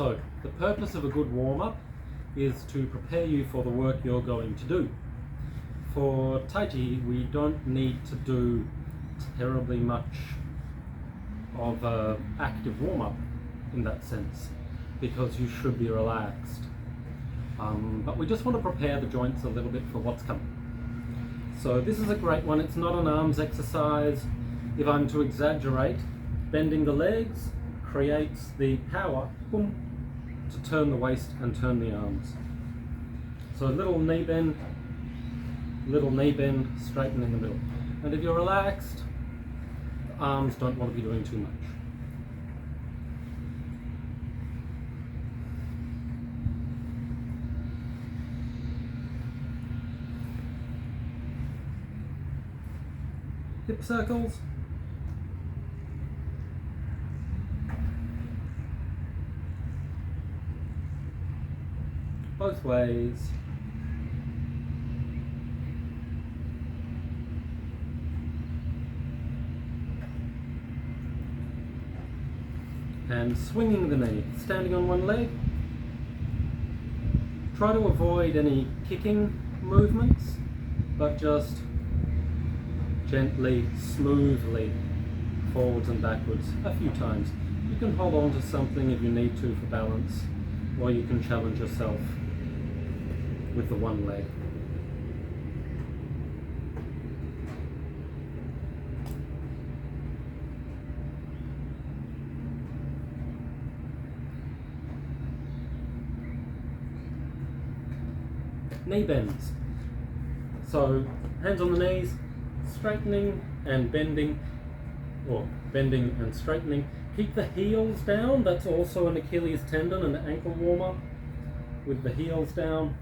So, the purpose of a good warm-up is to prepare you for the work you're going to do. For Tai Chi, we don't need to do terribly much of an active warm-up in that sense, because you should be relaxed. But we just want to prepare the joints a little bit for what's coming. So this is a great one. It's not an arms exercise. If I'm to exaggerate, bending the legs creates the power, boom, to turn the waist and turn the arms. So a little knee bend, straighten in the middle. And if you're relaxed, the arms don't want to be doing too much. Hip circles. Both ways. And swinging the knee, standing on one leg. Try to avoid any kicking movements, but just gently, smoothly, forwards and backwards a few times. You can hold on to something if you need to for balance, or you can challenge yourself with the one leg. Knee bends. So hands on the knees, straightening and bending, or bending and straightening. Keep the heels down. That's also an Achilles tendon and ankle warmer, with the heels down.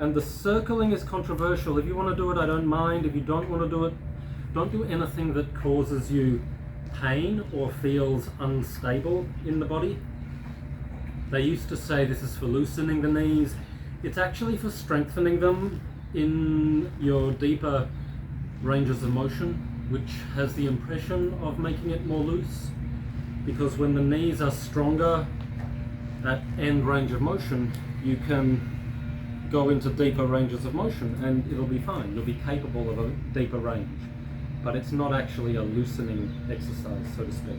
And the circling is controversial. If you want to do it, I don't mind. If you don't want to do it, don't do anything that causes you pain or feels unstable in the body. They used to say this is for loosening the knees. It's actually for strengthening them in your deeper ranges of motion, which has the impression of making it more loose. Because when the knees are stronger at end range of motion, you can go into deeper ranges of motion and it'll be fine. You'll be capable of a deeper range. But it's not actually a loosening exercise, so to speak.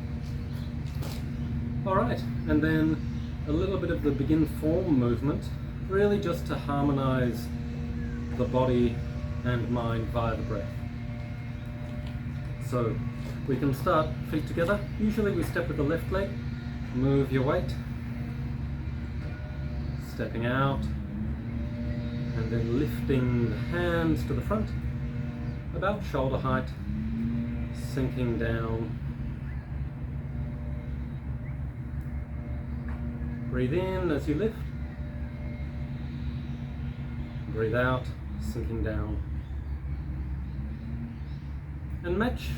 Alright, and then a little bit of the begin form movement, really just to harmonize the body and mind via the breath. So we can start feet together. Usually we step with the left leg, move your weight, stepping out, and then lifting the hands to the front, about shoulder height, sinking down. Breathe in as you lift. Breathe out, sinking down. And match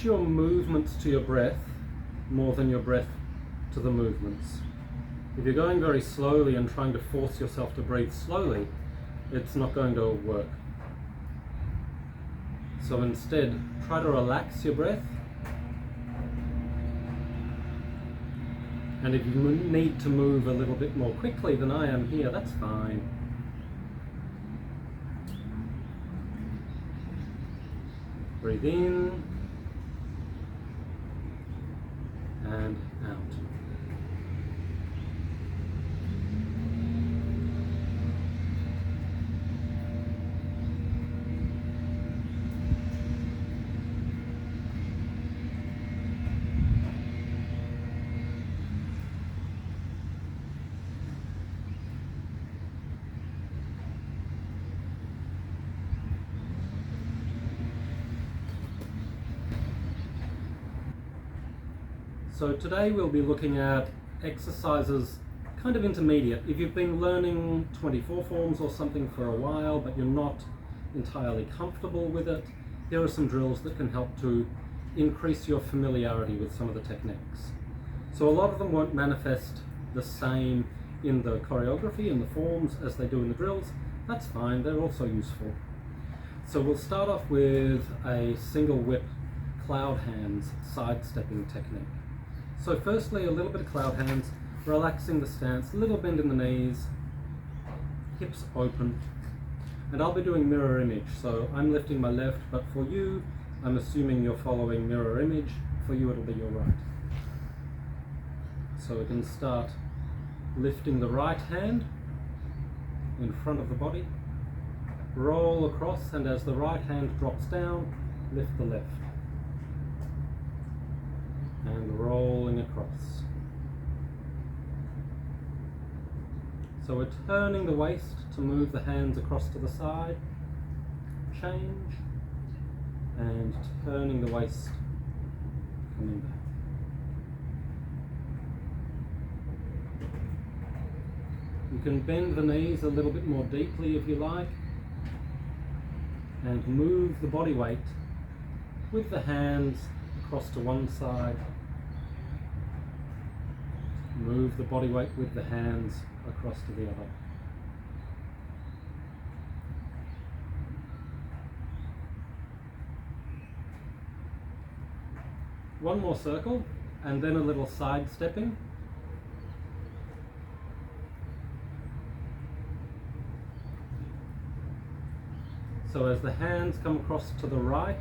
your movements to your breath more than your breath to the movements. If you're going very slowly and trying to force yourself to breathe slowly, it's not going to work. So instead, try to relax your breath. And if you need to move a little bit more quickly than I am here, that's fine. Breathe in and out. So today we'll be looking at exercises kind of intermediate. If you've been learning 24 forms or something for a while but you're not entirely comfortable with it, here are some drills that can help to increase your familiarity with some of the techniques. So a lot of them won't manifest the same in the choreography and the forms as they do in the drills. That's fine, they're also useful. So we'll start off with a single whip cloud hands sidestepping technique. So firstly, a little bit of cloud hands, relaxing the stance, a little bend in the knees, hips open, and I'll be doing mirror image. So I'm lifting my left, but for you, I'm assuming you're following mirror image. For you, it'll be your right. So we can start lifting the right hand in front of the body, roll across, and as the right hand drops down, lift the left. And rolling across. So we're turning the waist to move the hands across to the side, change, and turning the waist, coming back. You can bend the knees a little bit more deeply if you like, and move the body weight with the hands across to one side. Move the body weight with the hands across to the other. One more circle, and then a little side stepping. So as the hands come across to the right,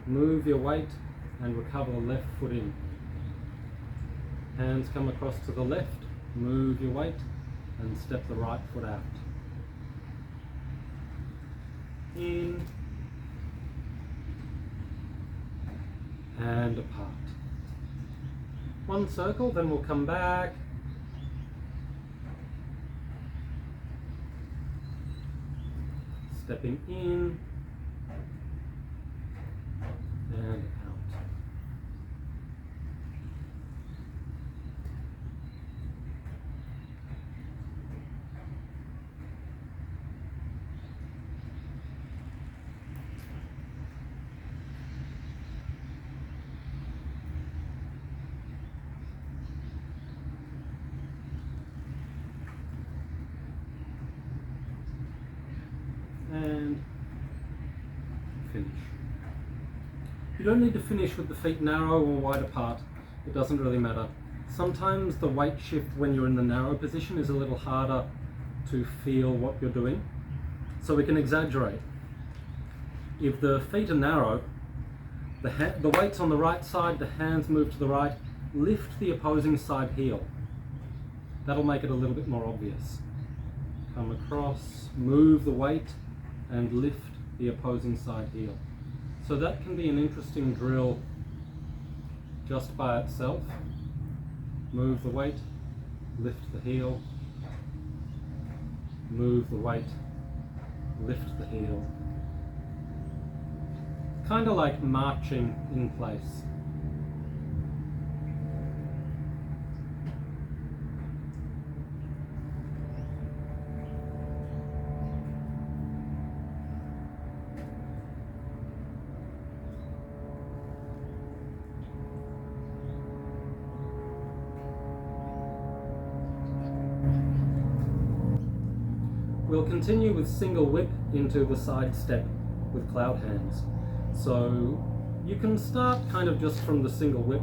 move your weight and recover the left foot in. Hands come across to the left, move your weight and step the right foot out. In and apart. One circle, then we'll come back. Stepping in and out. And finish. You don't need to finish with the feet narrow or wide apart. It doesn't really matter. Sometimes the weight shift when you're in the narrow position is a little harder to feel what you're doing. So we can exaggerate. If the feet are narrow, the weight's on the right side, the hands move to the right, lift the opposing side heel. That'll make it a little bit more obvious. Come across, move the weight, and lift the opposing side heel. So that can be an interesting drill just by itself. Move the weight, lift the heel, move the weight, lift the heel. Kind of like marching in place. We'll continue with single whip into the side step with cloud hands. So you can start kind of just from the single whip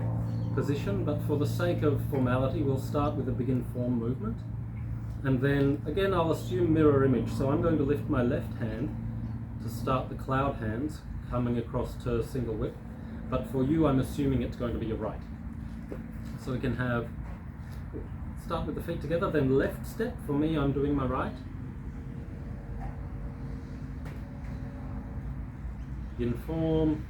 position, but for the sake of formality, we'll start with a begin form movement. And then again, I'll assume mirror image. So I'm going to lift my left hand to start the cloud hands coming across to single whip. But for you, I'm assuming it's going to be your right. So we can start with the feet together, then left step. For me, I'm doing my right. In form,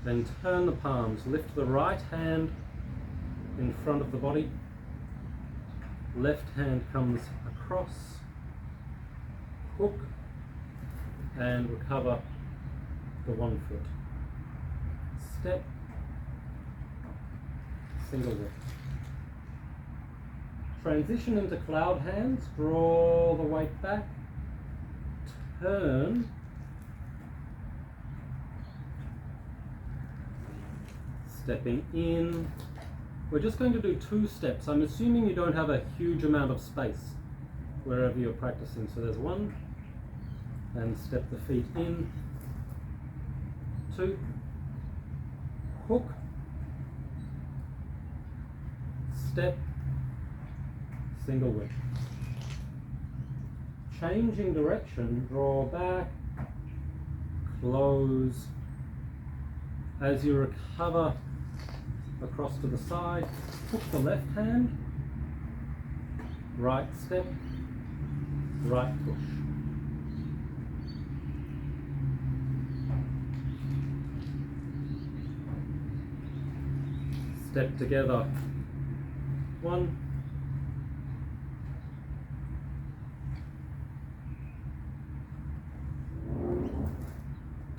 then turn the palms, lift the right hand in front of the body, left hand comes across, hook, and recover the one foot. Step, single whip. Transition into cloud hands, draw the weight back, turn, stepping in. We're just going to do 2 steps. I'm assuming you don't have a huge amount of space wherever you're practicing. So there's 1, and step the feet in, 2, hook, step, single whip. Changing direction, draw back, close. As you recover across to the side, hook the left hand, right step, right push. Step together, 1,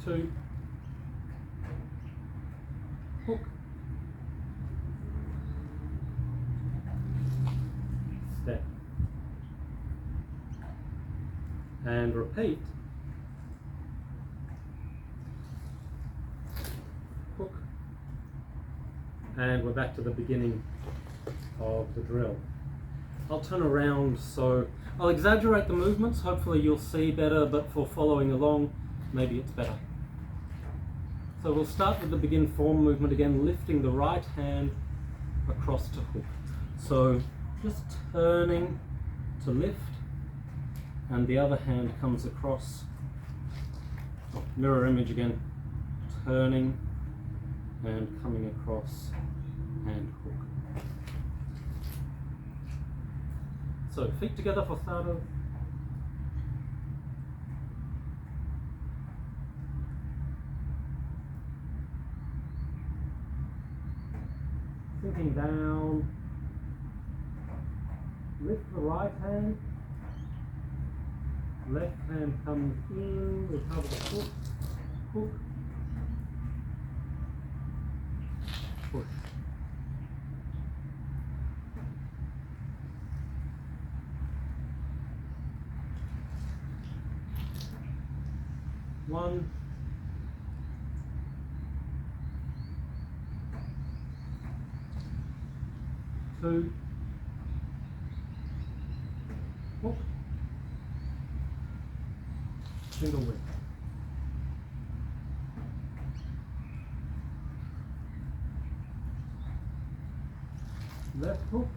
2, hook, step, and repeat, hook, and we're back to the beginning of the drill. I'll turn around, so I'll exaggerate the movements, hopefully you'll see better, but for following along, maybe it's better. So we'll start with the begin form movement again, lifting the right hand across to hook. So just turning to lift, and the other hand comes across, mirror image again, turning and coming across and hook. So feet together for starter. Sinking down, lift the right hand, left hand comes in, recover the foot, hook, push. One, two, hook, single whip. Left hook,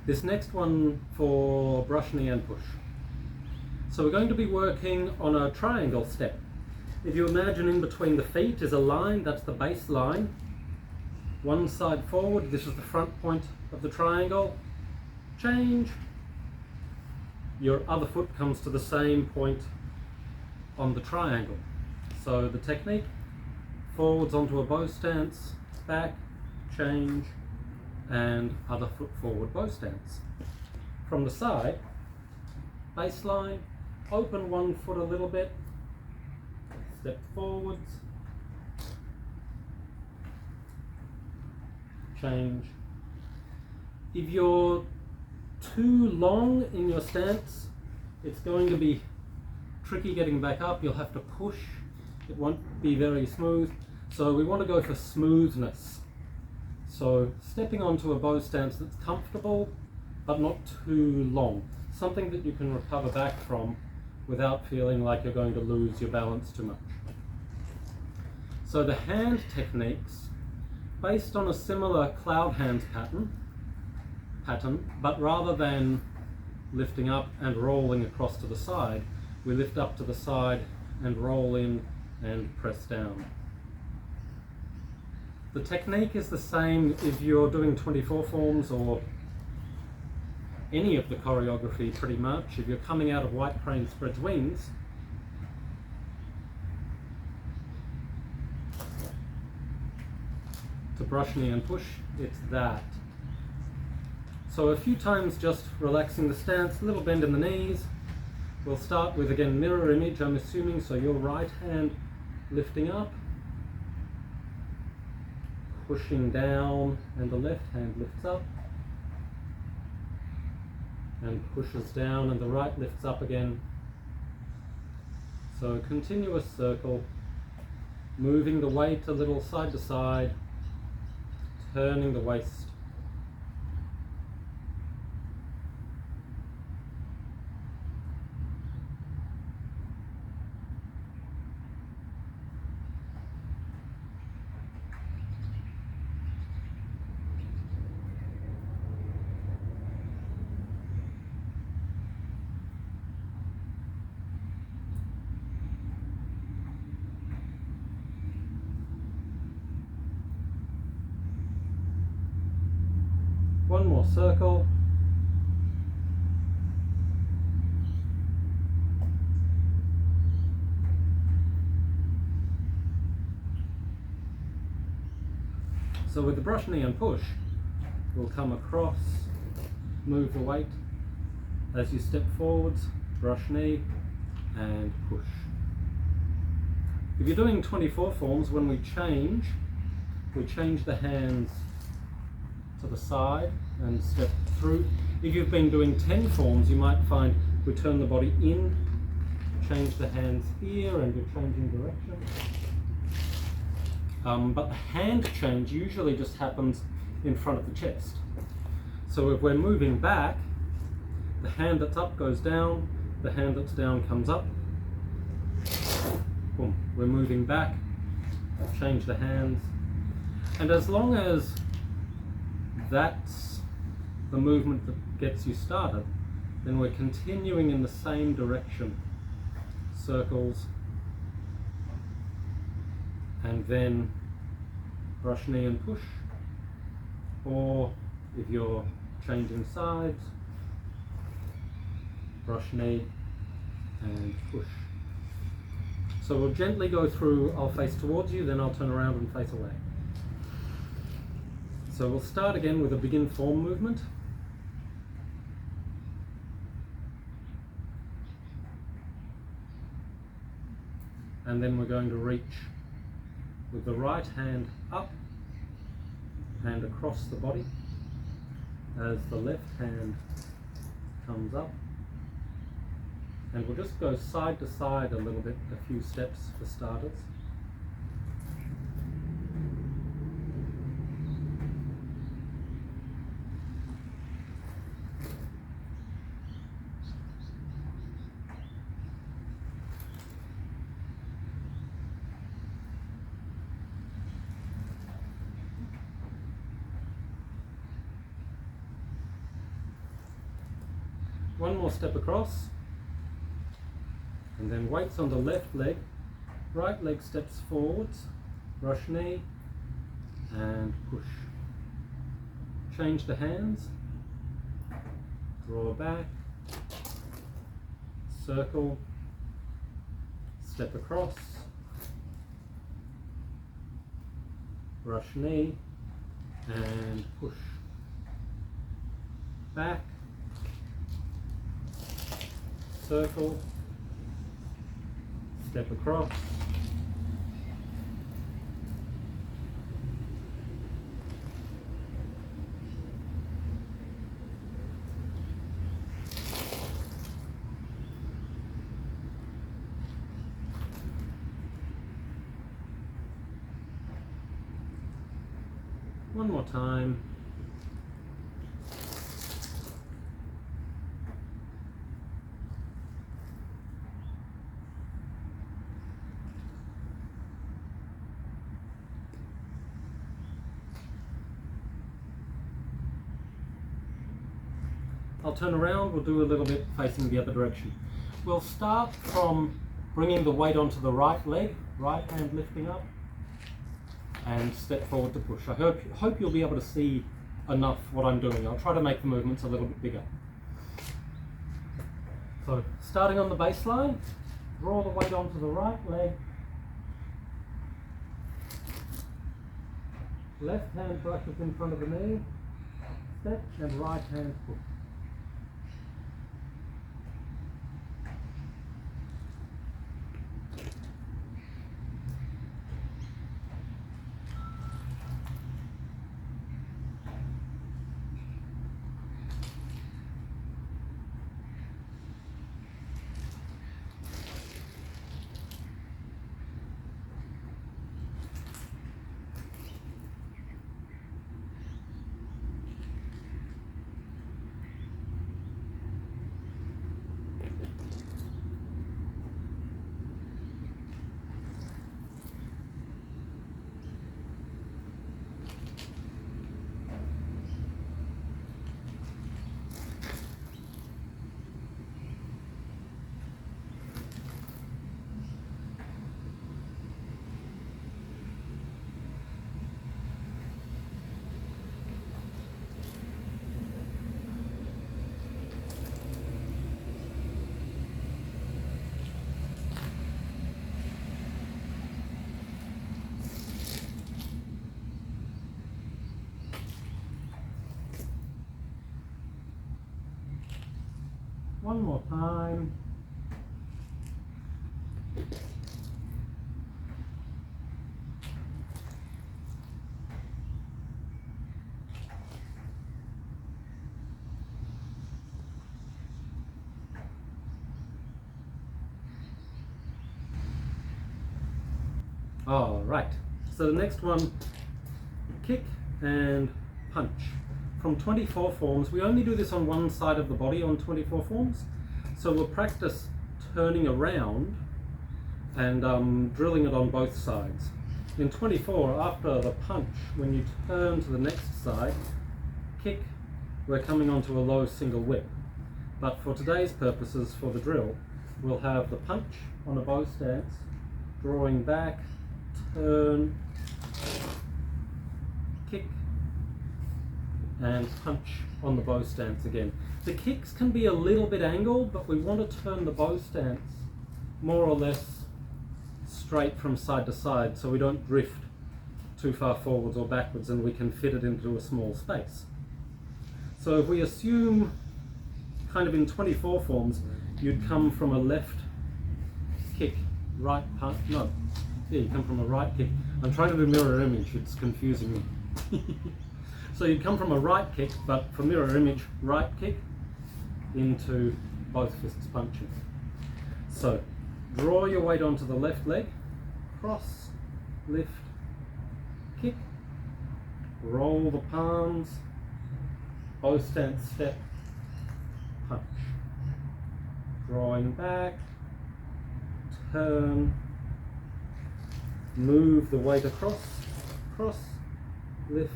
This next one for brush, knee and push. So we're going to be working on a triangle step. If you imagine in between the feet is a line, that's the base line. One side forward, this is the front point of the triangle. Change. Your other foot comes to the same point on the triangle. So the technique, forwards onto a bow stance, back, change, and other foot forward bow stance. From the side, baseline, open one foot a little bit, step forwards, change. If you're too long in your stance, it's going to be tricky getting back up. You'll have to push. It won't be very smooth. So we want to go for smoothness. So stepping onto a bow stance that's comfortable, but not too long. Something that you can recover back from without feeling like you're going to lose your balance too much. So the hand techniques, based on a similar cloud hands pattern, but rather than lifting up and rolling across to the side, we lift up to the side and roll in and press down. The technique is the same if you're doing 24 forms or any of the choreography pretty much. If you're coming out of White Crane Spreads Wings, to brush, knee and push, it's that. So a few times just relaxing the stance, a little bend in the knees. We'll start with, again, mirror image, I'm assuming, so your right hand lifting up, pushing down, and the left hand lifts up and pushes down, and the right lifts up again. So a continuous circle, moving the weight a little side to side, turning the waist. One more circle. So with the brush, knee and push, we'll come across, move the weight as you step forwards, brush, knee and push. If you're doing 24 forms, when we change the hands to the side and step through. If you've been doing 10 forms, you might find we turn the body in, change the hands here, and you're changing direction. But the hand change usually just happens in front of the chest. So if we're moving back, the hand that's up goes down, the hand that's down comes up. Boom. We're moving back, change the hands. And as long as that's the movement that gets you started, then we're continuing in the same direction. Circles, and then brush, knee and push. Or if you're changing sides, brush, knee and push. So we'll gently go through, I'll face towards you, then I'll turn around and face away. So we'll start again with a begin form movement. And then we're going to reach with the right hand up and across the body as the left hand comes up. And we'll just go side to side a little bit, a few steps for starters. one more step across, and then weights on the left leg, right leg steps forwards, brush knee, and push. Change the hands, draw back, circle, step across, brush knee, and push. Back, circle, step across, one more time. I'll turn around, we'll do a little bit facing the other direction. We'll start from bringing the weight onto the right leg, right hand lifting up, and step forward to push. I hope you'll be able to see enough what I'm doing. I'll try to make the movements a little bit bigger. So, starting on the baseline, draw the weight onto the right leg, left hand brushes in front of the knee, step, and right hand push. One more time. All right, so the next one, kick and punch. From 24 forms, we only do this on one side of the body on 24 forms. So we'll practice turning around and drilling it on both sides. In 24, after the punch, when you turn to the next side, kick, we're coming onto a low single whip. But for today's purposes, for the drill, we'll have the punch on a bow stance, drawing back, turn, kick, and punch on the bow stance again. The kicks can be a little bit angled, but we want to turn the bow stance more or less straight from side to side so we don't drift too far forwards or backwards and we can fit it into a small space. So if we assume kind of in 24 forms, you'd come from a left kick, right punch, no, yeah, you come from a right kick. I'm trying to do mirror image, it's confusing me. So you come from a right kick, but for mirror image, right kick into both fists punching. So draw your weight onto the left leg, cross, lift, kick, roll the palms, bow stance step, punch. Drawing back, turn, move the weight across, cross, lift,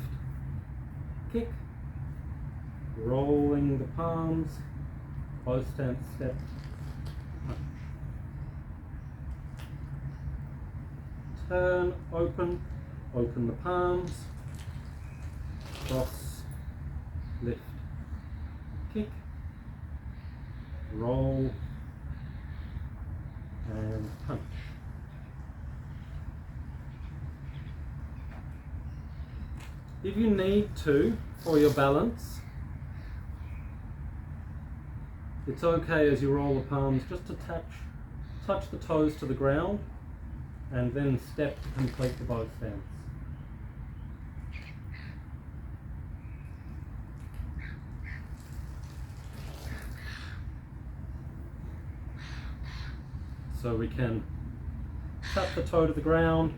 kick, rolling the palms, Both stance, step, punch. Turn, open the palms, cross, lift, kick, roll, and punch. If you need to, for your balance, it's okay as you roll the palms just to touch the toes to the ground and then step to complete the bow stance. So we can tap the toe to the ground,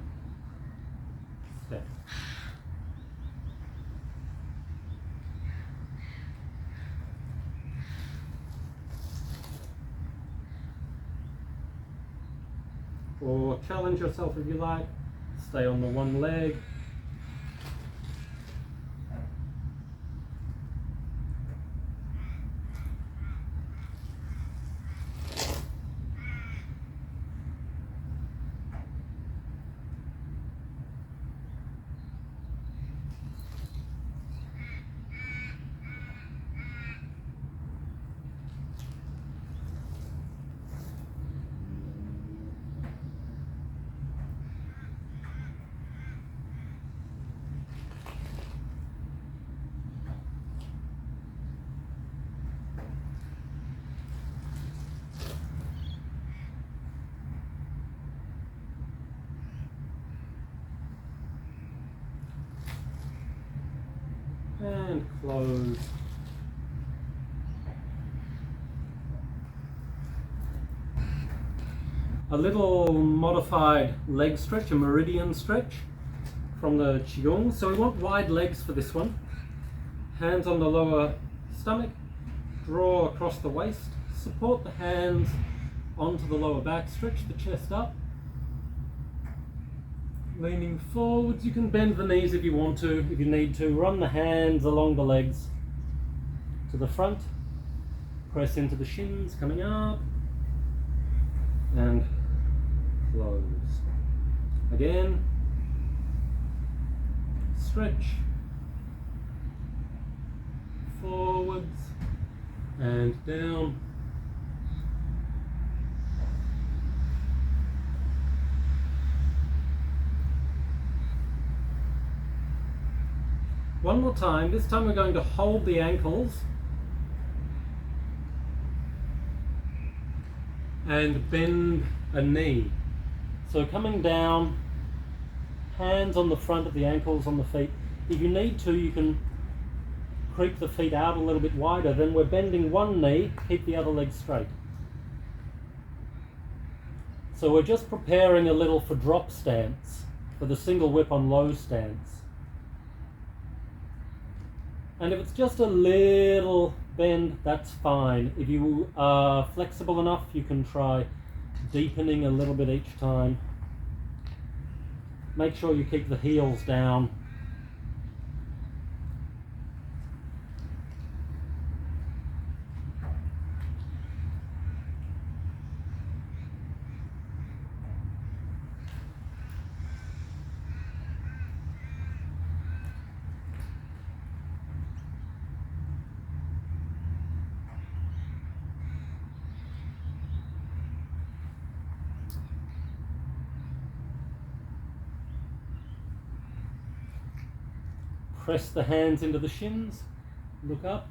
step. Or challenge yourself if you like, stay on the one leg. And close. A little modified leg stretch, a meridian stretch from the Qigong. So we want wide legs for this one. Hands on the lower stomach, draw across the waist, support the hands onto the lower back, stretch the chest up. Leaning forwards, you can bend the knees if you want to, if you need to. Run the hands along the legs to the front. Press into the shins, coming up. And close. Again. Stretch. Forwards. And down. One more time. This time we're going to hold the ankles and bend a knee. So coming down, hands on the front of the ankles on the feet. If you need to, you can creep the feet out a little bit wider. Then we're bending one knee, keep the other leg straight. So we're just preparing a little for drop stance, for the single whip on low stance. And if it's just a little bend, that's fine. If you are flexible enough, you can try deepening a little bit each time. Make sure you keep the heels down. Press the hands into the shins, look up.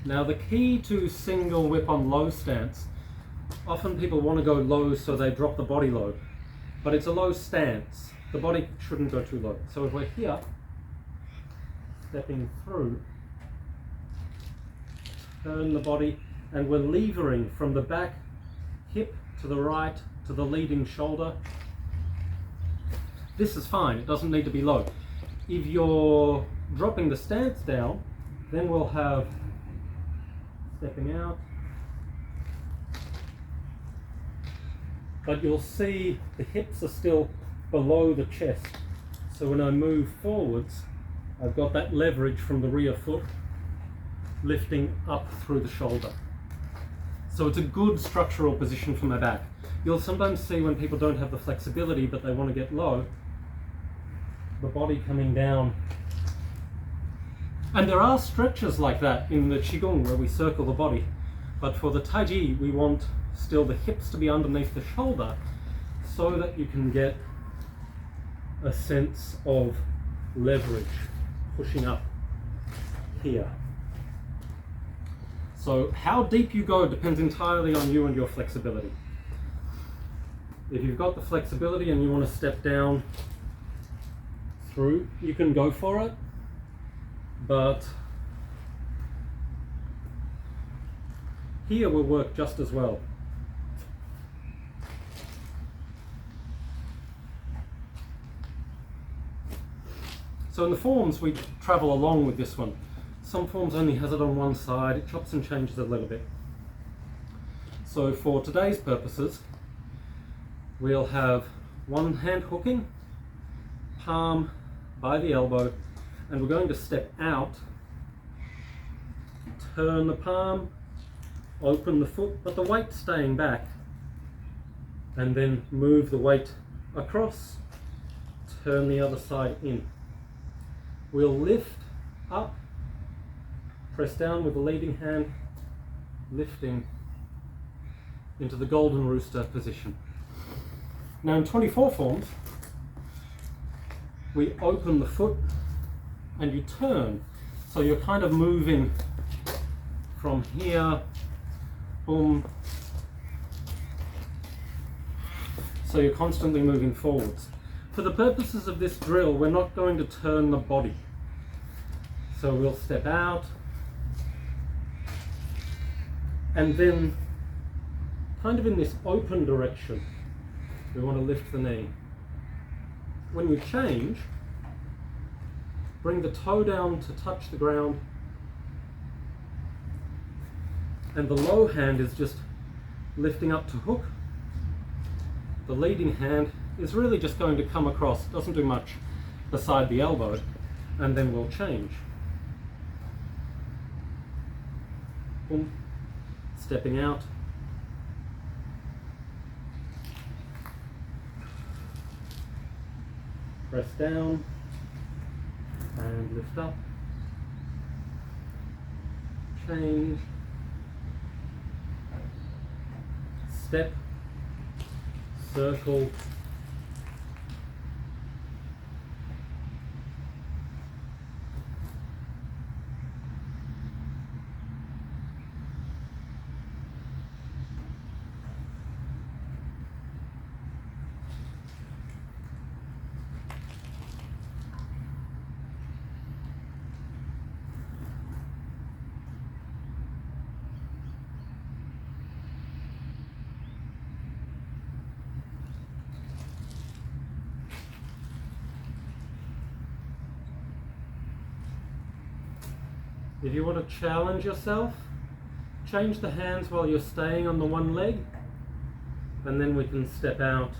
Now the key to single whip on low stance, often people want to go low so they drop the body low, but it's a low stance. The body shouldn't go too low. So if we're here, stepping through, turn the body, and we're levering from the back hip to the right to the leading shoulder. This is fine, it doesn't need to be low. If you're dropping the stance down, then we'll have stepping out. But you'll see the hips are still below the chest. So when I move forwards, I've got that leverage from the rear foot lifting up through the shoulder. So it's a good structural position for my back. You'll sometimes see when people don't have the flexibility but they want to get low, the body coming down. And there are stretches like that in the Qigong where we circle the body. But for the Tai Chi, we want still the hips to be underneath the shoulder so that you can get a sense of leverage pushing up here. So how deep you go depends entirely on you and your flexibility. If you've got the flexibility and you want to step down through, you can go for it, but here will work just as well. So in the forms we travel along with this one. Some forms only has it on one side, it chops and changes a little bit. So for today's purposes, we'll have one hand hooking, palm by the elbow, and we're going to step out, turn the palm, open the foot, but the weight staying back, and then move the weight across, turn the other side in. We'll lift up, press down with the leading hand, lifting into the golden rooster position. Now in 24 forms, we open the foot and you turn. So you're kind of moving from here, boom. So you're constantly moving forwards. For the purposes of this drill, we're not going to turn the body. So we'll step out, and then kind of in this open direction, we want to lift the knee. When you change, bring the toe down to touch the ground, and the low hand is just lifting up to hook. The leading hand is really just going to come across, doesn't do much beside the elbow, and then we'll change. Boom. Stepping out. Press down and lift up. Change. Step. Circle. If you want to challenge yourself, change the hands while you're staying on the one leg, and then we can step out.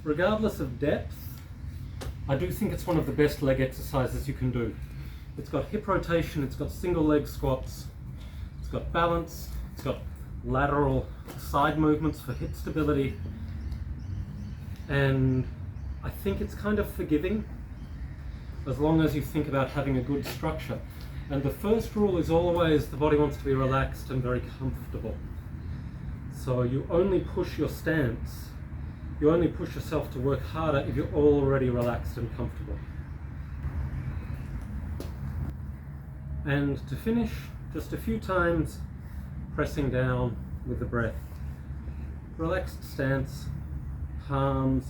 Regardless of depth, I do think it's one of the best leg exercises you can do. It's got hip rotation, it's got single leg squats, it's got balance, it's got lateral side movements for hip stability, and I think it's kind of forgiving, as long as you think about having a good structure. And the first rule is always the body wants to be relaxed and very comfortable. So you only push your stance, you only push yourself to work harder if you're already relaxed and comfortable. And to finish, just a few times pressing down with the breath. Relaxed stance, palms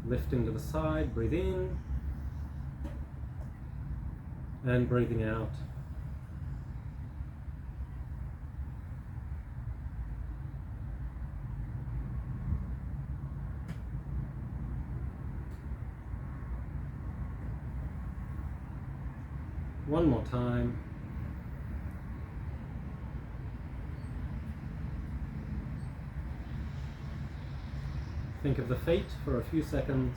lifting to the side, breathe in and breathing out. One more time. Think of the feet for a few seconds.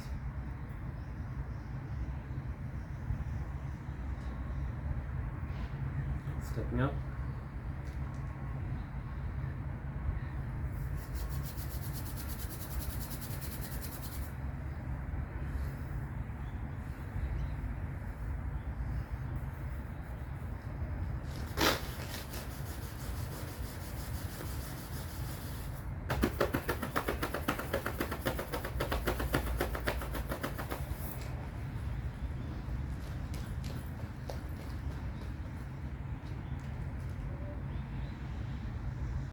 Stepping up.